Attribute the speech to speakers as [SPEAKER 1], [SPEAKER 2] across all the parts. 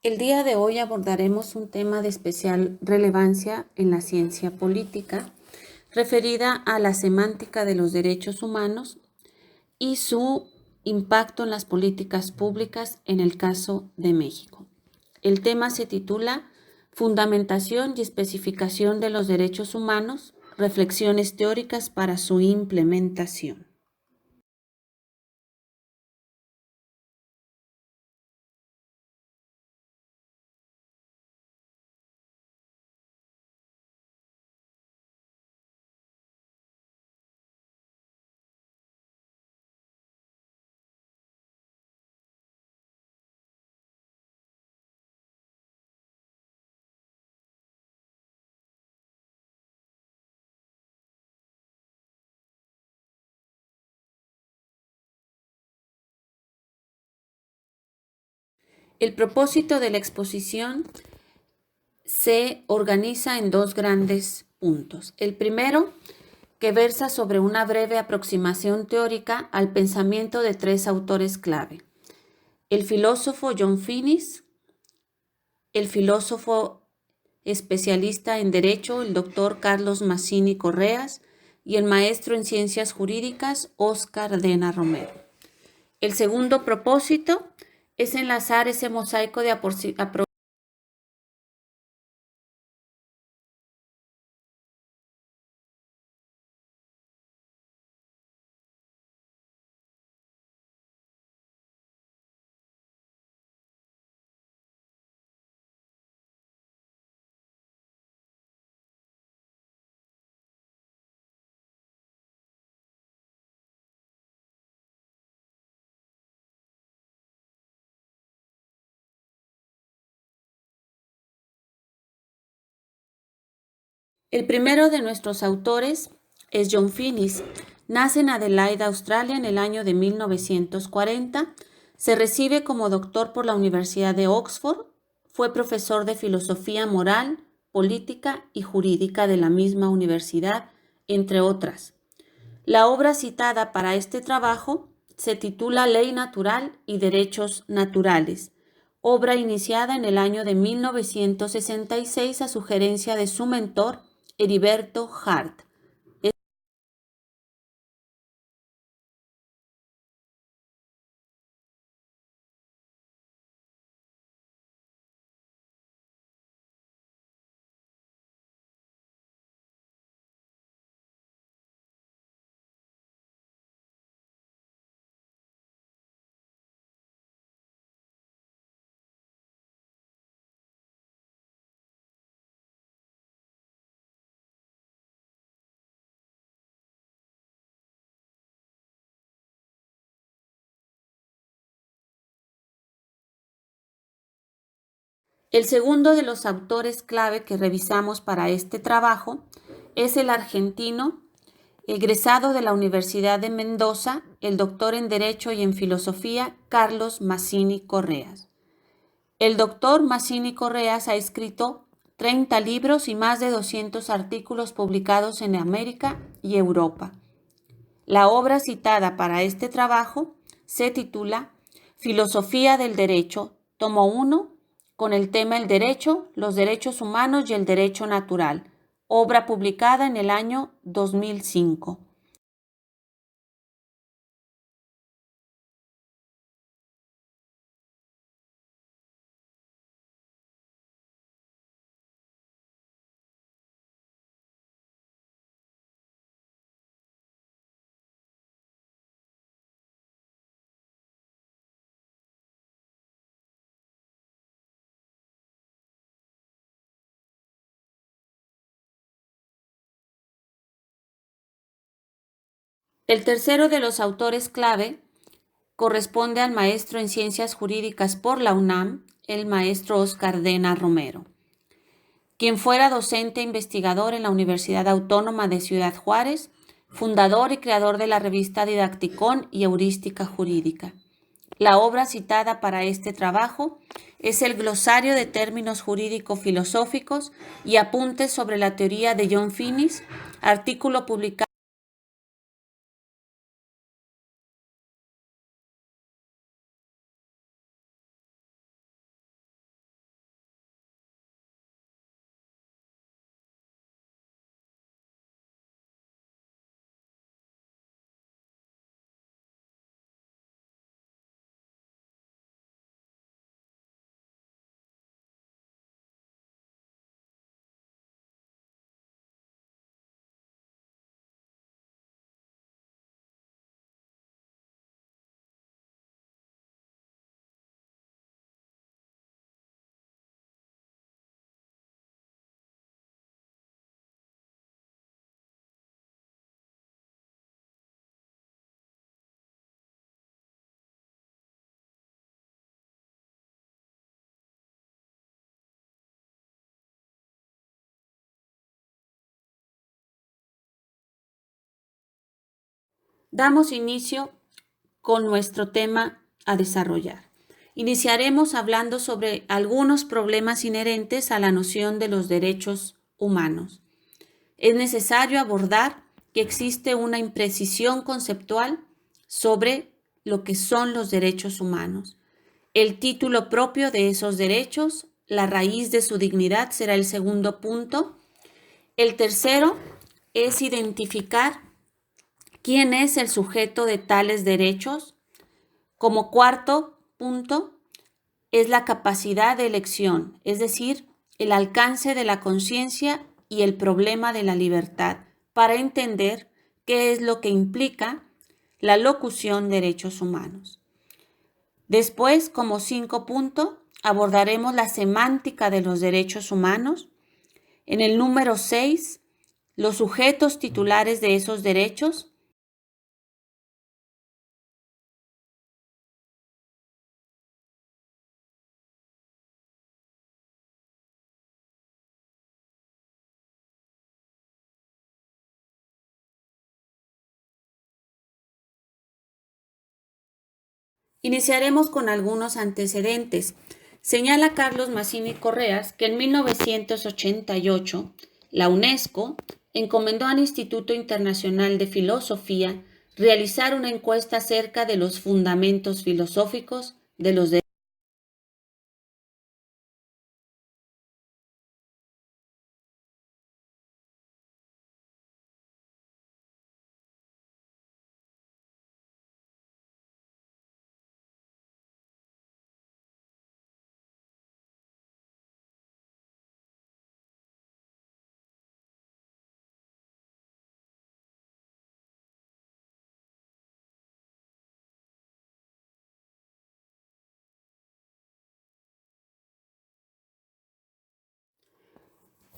[SPEAKER 1] El día de hoy abordaremos un tema de especial relevancia en la ciencia política, referida a la semántica de los derechos humanos y su impacto en las políticas públicas en el caso de México. El tema se titula Fundamentación y especificación de los derechos humanos, reflexiones teóricas para su implementación. El propósito de la exposición se organiza en dos grandes puntos. El primero, que versa sobre una breve aproximación teórica al pensamiento de tres autores clave: el filósofo John Finnis, el filósofo especialista en Derecho, el doctor Carlos Mazzini Correas, y el maestro en Ciencias Jurídicas, Óscar Dena Romero. El segundo propósito es enlazar ese mosaico de El primero de nuestros autores es John Finnis. Nace en Adelaida, Australia, en el año de 1940. Se recibe como doctor por la Universidad de Oxford. Fue profesor de filosofía moral, política y jurídica de la misma universidad, entre otras. La obra citada para este trabajo se titula Ley Natural y Derechos Naturales, obra iniciada en el año de 1966 a sugerencia de su mentor, Heriberto Hart. El segundo de los autores clave que revisamos para este trabajo es el argentino, egresado de la Universidad de Mendoza, el doctor en Derecho y en Filosofía, Carlos Mazzini Correas. El doctor Mazzini Correas ha escrito 30 libros y más de 200 artículos publicados en América y Europa. La obra citada para este trabajo se titula Filosofía del Derecho, tomo 1, con el tema El derecho, los derechos humanos y el derecho natural, obra publicada en el año 2005. El tercero de los autores clave corresponde al maestro en Ciencias Jurídicas por la UNAM, el maestro Óscar Dena Romero, quien fuera docente e investigador en la Universidad Autónoma de Ciudad Juárez, fundador y creador de la revista Didacticón y Heurística Jurídica. La obra citada para este trabajo es el Glosario de Términos Jurídico-Filosóficos y Apuntes sobre la Teoría de John Finnis, artículo publicado Damos inicio con nuestro tema a desarrollar. Iniciaremos hablando sobre algunos problemas inherentes a la noción de los derechos humanos. Es necesario abordar que existe una imprecisión conceptual sobre lo que son los derechos humanos. El título propio de esos derechos, la raíz de su dignidad, será el segundo punto. El tercero es identificar quién es el sujeto de tales derechos. Como cuarto punto, es la capacidad de elección, es decir, el alcance de la conciencia y el problema de la libertad, para entender qué es lo que implica la locución derechos humanos. Después, como 5 punto, abordaremos la semántica de los derechos humanos. En el número 6, los sujetos titulares de esos derechos. Iniciaremos con algunos antecedentes. Señala Carlos Mazzini Correas que en 1988 la UNESCO encomendó al Instituto Internacional de Filosofía realizar una encuesta acerca de los fundamentos filosóficos de los derechos.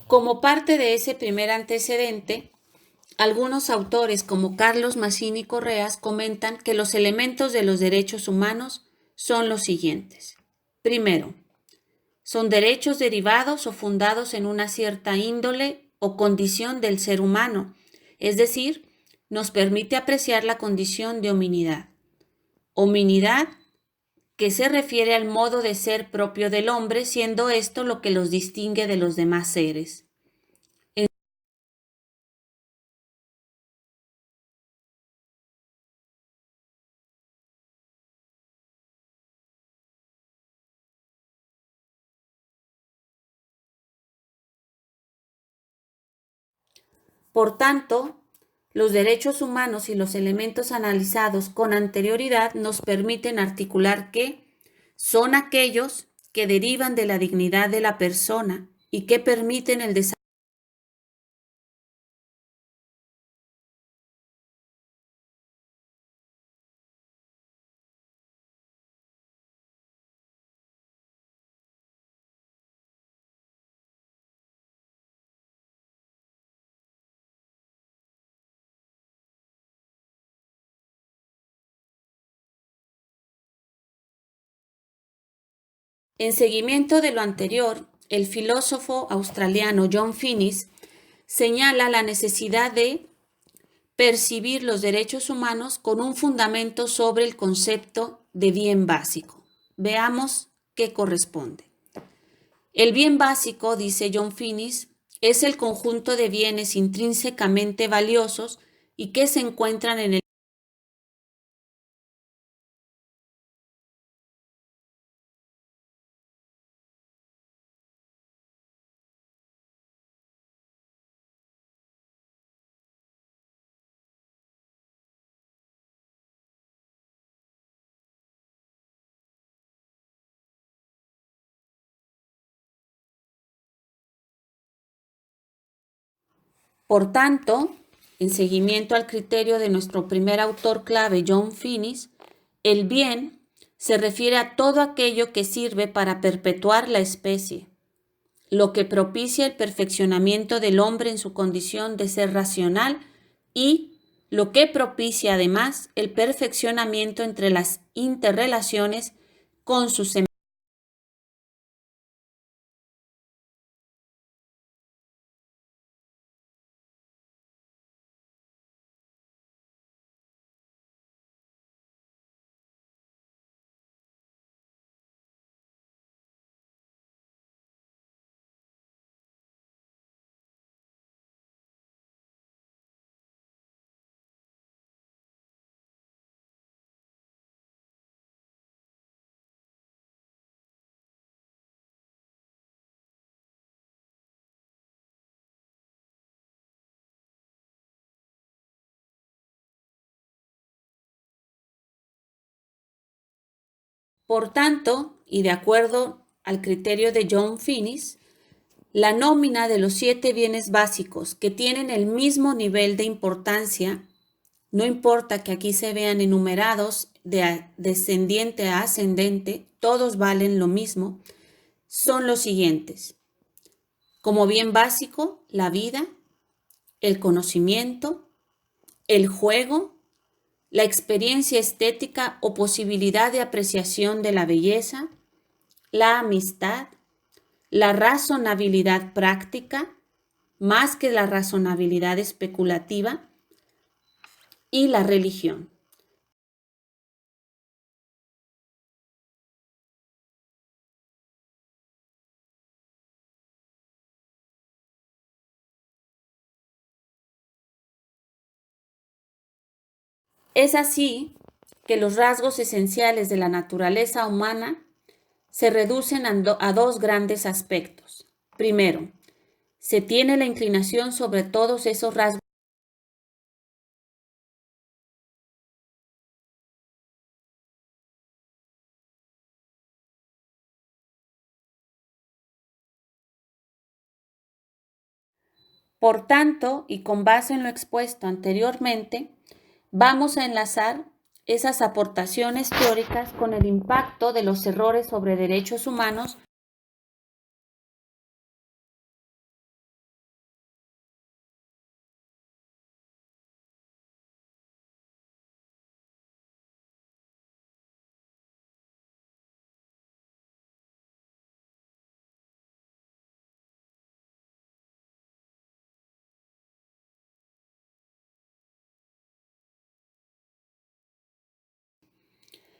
[SPEAKER 1] Como parte de ese primer antecedente, algunos autores como Carlos Mazzini Correas comentan que los elementos de los derechos humanos son los siguientes. Primero, son derechos derivados o fundados en una cierta índole o condición del ser humano, es decir, nos permite apreciar la condición de hominidad. Hominidad que se refiere al modo de ser propio del hombre, siendo esto lo que los distingue de los demás seres. Por tanto, los derechos humanos y los elementos analizados con anterioridad nos permiten articular que son aquellos que derivan de la dignidad de la persona y que permiten el desarrollo. En seguimiento de lo anterior, el filósofo australiano John Finnis señala la necesidad de percibir los derechos humanos con un fundamento sobre el concepto de bien básico. Veamos qué corresponde. El bien básico, dice John Finnis, es el conjunto de bienes intrínsecamente valiosos y que se encuentran en el Por tanto, en seguimiento al criterio de nuestro primer autor clave, John Finnis, el bien se refiere a todo aquello que sirve para perpetuar la especie, lo que propicia el perfeccionamiento del hombre en su condición de ser racional y lo que propicia además el perfeccionamiento entre las interrelaciones con sus semejantes. Por tanto, y de acuerdo al criterio de John Finnis, la nómina de los 7 bienes básicos que tienen el mismo nivel de importancia, no importa que aquí se vean enumerados de descendiente a ascendente, todos valen lo mismo, son los siguientes. Como bien básico, la vida, el conocimiento, el juego, la experiencia estética o posibilidad de apreciación de la belleza, la amistad, la razonabilidad práctica, más que la razonabilidad especulativa, y la religión. Es así que los rasgos esenciales de la naturaleza humana se reducen a dos grandes aspectos. Primero, se tiene la inclinación sobre todos esos rasgos. Por tanto, y con base en lo expuesto anteriormente, vamos a enlazar esas aportaciones teóricas con el impacto de los errores sobre derechos humanos.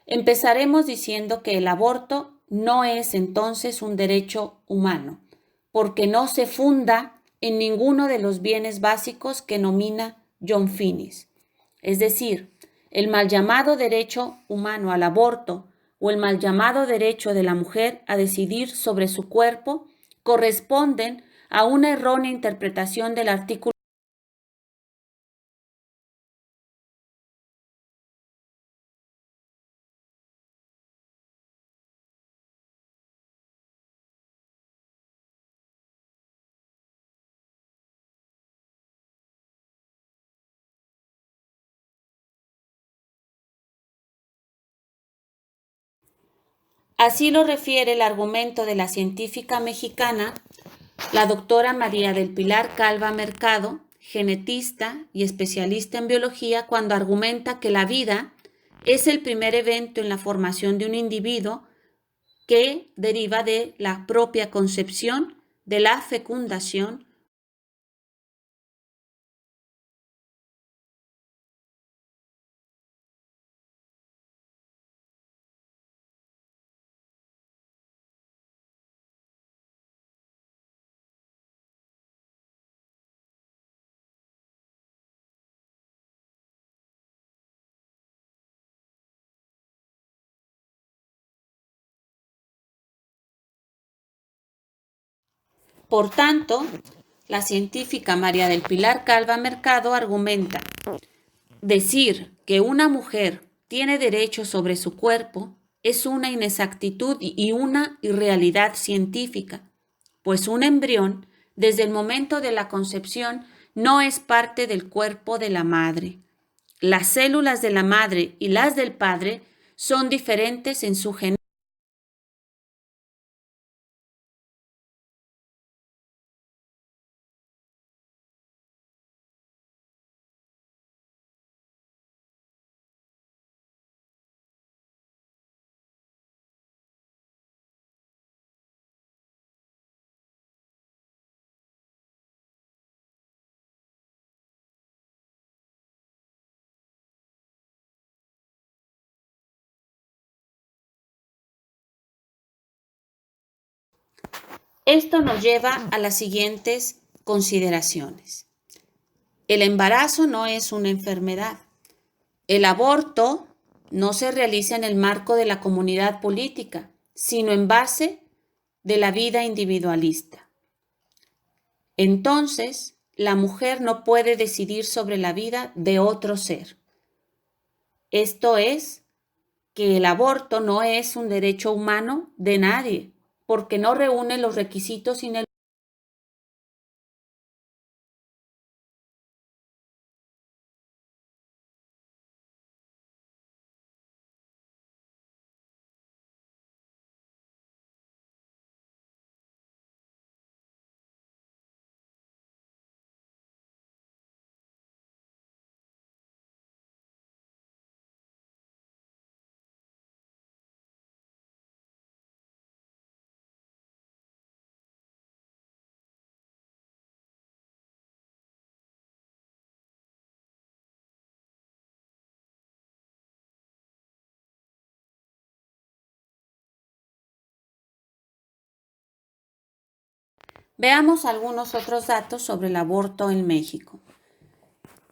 [SPEAKER 1] Empezaremos diciendo que el aborto no es entonces un derecho humano, porque no se funda en ninguno de los bienes básicos que nomina John Finnis. Es decir, el mal llamado derecho humano al aborto o el mal llamado derecho de la mujer a decidir sobre su cuerpo corresponden a una errónea interpretación del artículo. Así lo refiere el argumento de la científica mexicana, la doctora María del Pilar Calva Mercado, genetista y especialista en biología, cuando argumenta que la vida es el primer evento en la formación de un individuo que deriva de la propia concepción, de la fecundación. Por tanto, la científica María del Pilar Calva Mercado argumenta: decir que una mujer tiene derecho sobre su cuerpo es una inexactitud y una irrealidad científica, pues un embrión, desde el momento de la concepción, no es parte del cuerpo de la madre. Las células de la madre y las del padre son diferentes en su genética. Esto nos lleva a las siguientes consideraciones. El embarazo no es una enfermedad. El aborto no se realiza en el marco de la comunidad política, sino en base de la vida individualista. Entonces, la mujer no puede decidir sobre la vida de otro ser. Esto es que el aborto no es un derecho humano de nadie, porque no reúne los requisitos Veamos algunos otros datos sobre el aborto en México.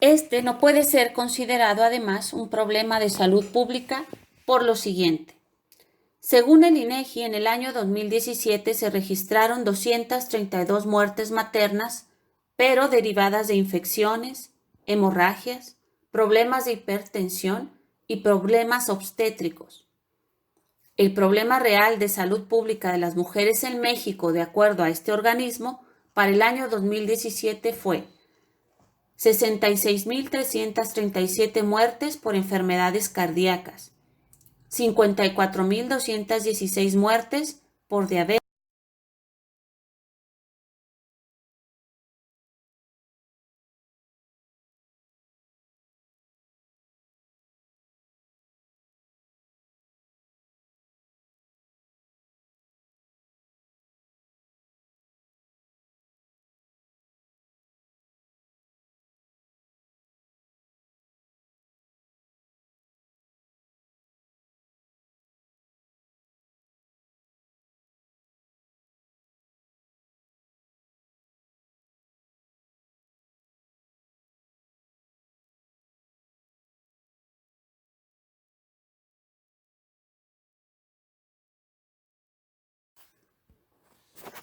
[SPEAKER 1] Este no puede ser considerado además un problema de salud pública por lo siguiente. Según el INEGI, en el año 2017 se registraron 232 muertes maternas, pero derivadas de infecciones, hemorragias, problemas de hipertensión y problemas obstétricos. El problema real de salud pública de las mujeres en México, de acuerdo a este organismo, para el año 2017 fue 66.337 muertes por enfermedades cardíacas, 54.216 muertes por diabetes,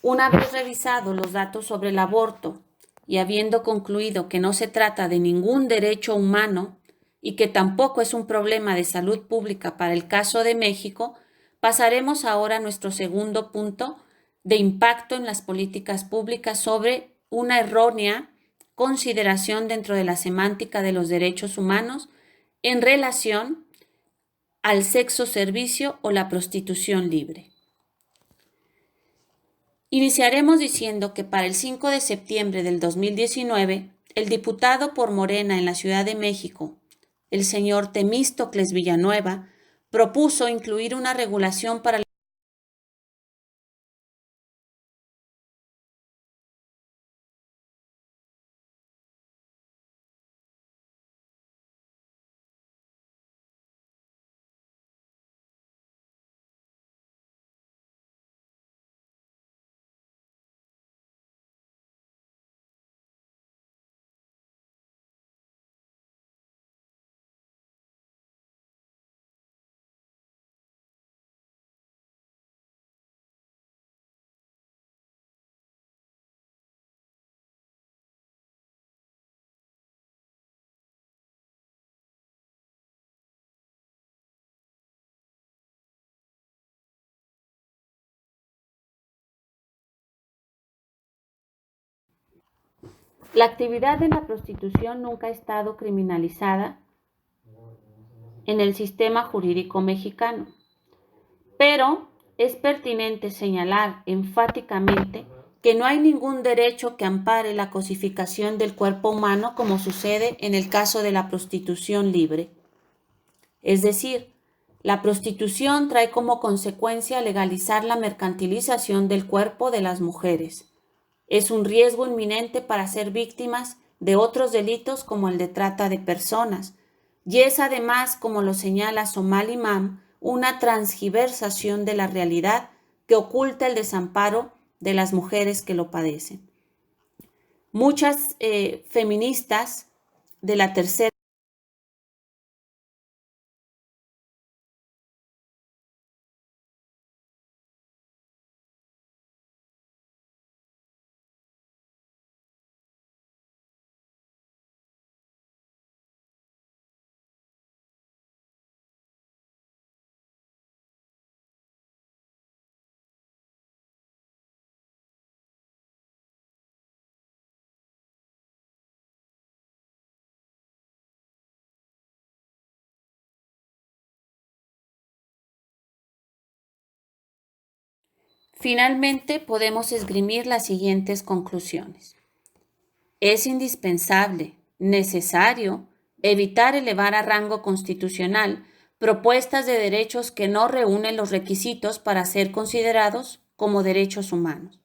[SPEAKER 1] Una vez revisados los datos sobre el aborto y habiendo concluido que no se trata de ningún derecho humano y que tampoco es un problema de salud pública para el caso de México, pasaremos ahora a nuestro segundo punto de impacto en las políticas públicas sobre una errónea consideración dentro de la semántica de los derechos humanos en relación al sexo servicio o la prostitución libre. Iniciaremos diciendo que para el 5 de septiembre del 2019, el diputado por Morena en la Ciudad de México, el señor Temístocles Villanueva, propuso incluir una regulación para la actividad de la prostitución nunca ha estado criminalizada en el sistema jurídico mexicano, pero es pertinente señalar enfáticamente que no hay ningún derecho que ampare la cosificación del cuerpo humano como sucede en el caso de la prostitución libre. Es decir, la prostitución trae como consecuencia legalizar la mercantilización del cuerpo de las mujeres. Es un riesgo inminente para ser víctimas de otros delitos como el de trata de personas, y es además, como lo señala Somal Imam, una transgiversación de la realidad que oculta el desamparo de las mujeres que lo padecen. Muchas feministas de la tercera Finalmente, podemos esgrimir las siguientes conclusiones. Es indispensable, necesario, evitar elevar a rango constitucional propuestas de derechos que no reúnen los requisitos para ser considerados como derechos humanos.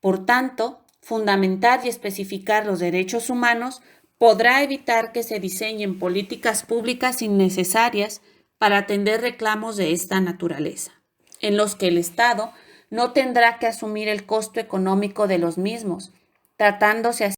[SPEAKER 1] Por tanto, fundamentar y especificar los derechos humanos podrá evitar que se diseñen políticas públicas innecesarias para atender reclamos de esta naturaleza, en los que el Estado no tendrá que asumir el costo económico de los mismos, tratándose así